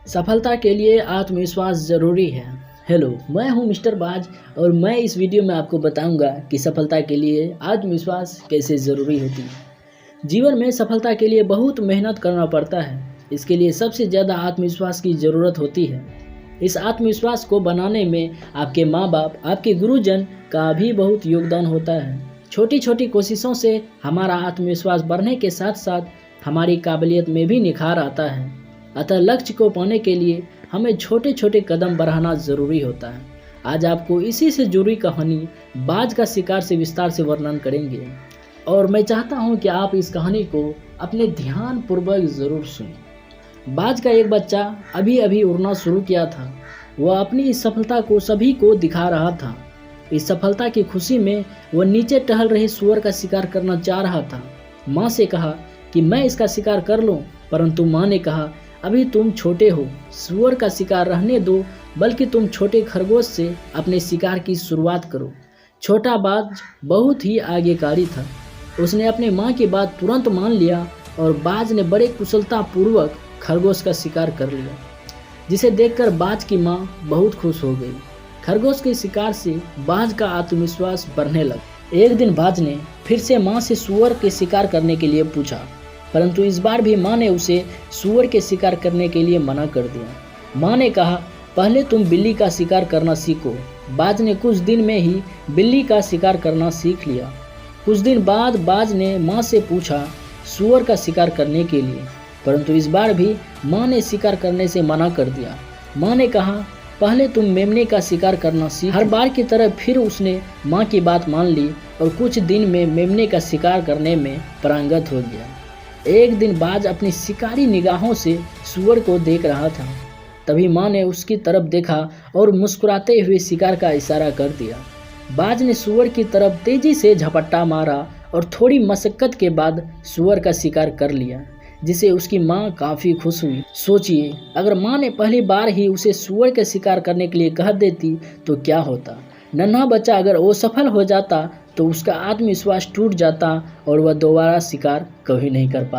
सफलता के लिए आत्मविश्वास ज़रूरी है। हेलो, मैं हूं मिस्टर बाज और मैं इस वीडियो में आपको बताऊंगा कि सफलता के लिए आत्मविश्वास कैसे ज़रूरी होती है। जीवन में सफलता के लिए बहुत मेहनत करना पड़ता है। इसके लिए सबसे ज़्यादा आत्मविश्वास की ज़रूरत होती है। इस आत्मविश्वास को बनाने में आपके माँ बाप, आपके गुरुजन का भी बहुत योगदान होता है। छोटी छोटी कोशिशों से हमारा आत्मविश्वास बढ़ने के साथ साथ हमारी काबिलियत में भी निखार आता है। अतः लक्ष्य को पाने के लिए हमें छोटे छोटे कदम बढ़ाना ज़रूरी होता है। आज आपको इसी से जुड़ी कहानी बाज का शिकार से विस्तार से वर्णन करेंगे और मैं चाहता हूं कि आप इस कहानी को अपने ध्यान पूर्वक ज़रूर सुनें। बाज का एक बच्चा अभी अभी उड़ना शुरू किया था। वह अपनी इस सफलता को सभी को दिखा रहा था। इस सफलता की खुशी में वह नीचे टहल रहे सूअर का शिकार करना चाह रहा था। माँ से कहा कि मैं इसका शिकार कर लूं, परंतु माँ ने कहा अभी तुम छोटे हो, सूअर का शिकार रहने दो, बल्कि तुम छोटे खरगोश से अपने शिकार की शुरुआत करो। छोटा बाज बहुत ही आज्ञाकारी था। उसने अपने माँ की बात तुरंत मान लिया और बाज ने बड़े कुशलता पूर्वक खरगोश का शिकार कर लिया, जिसे देखकर बाज की माँ बहुत खुश हो गई। खरगोश के शिकार से बाज का आत्मविश्वास बढ़ने लगा। एक दिन बाज ने फिर से माँ से सूअर के शिकार करने के लिए पूछा, परंतु इस बार भी माँ ने उसे सूअर के शिकार करने के लिए मना कर दिया। माँ ने कहा पहले तुम बिल्ली का शिकार करना सीखो। बाज ने कुछ दिन में ही बिल्ली का शिकार करना सीख लिया। कुछ दिन बाद बाज ने माँ से पूछा सूअर का शिकार करने के लिए, परंतु इस बार भी माँ ने शिकार करने से मना कर दिया। माँ ने कहा पहले तुम मेमने का शिकार करना सीख। हर बार की तरह फिर उसने माँ की बात मान ली और कुछ दिन में मेमने का शिकार करने में पारंगत हो गया। एक दिन बाज अपनी शिकारी निगाहों से सूअर को देख रहा था। तभी माँ ने उसकी तरफ देखा और मुस्कुराते हुए शिकार का इशारा कर दिया। बाज ने सूअर की तरफ तेजी से झपट्टा मारा और थोड़ी मशक्कत के बाद सूअर का शिकार कर लिया, जिसे उसकी माँ काफ़ी खुश हुई। सोचिए, अगर माँ ने पहली बार ही उसे सूअर का शिकार करने के लिए कह देती तो क्या होता। नन्हा बच्चा अगर वो सफल हो जाता तो उसका आत्मविश्वास टूट जाता और वह दोबारा शिकार कभी नहीं कर पाता।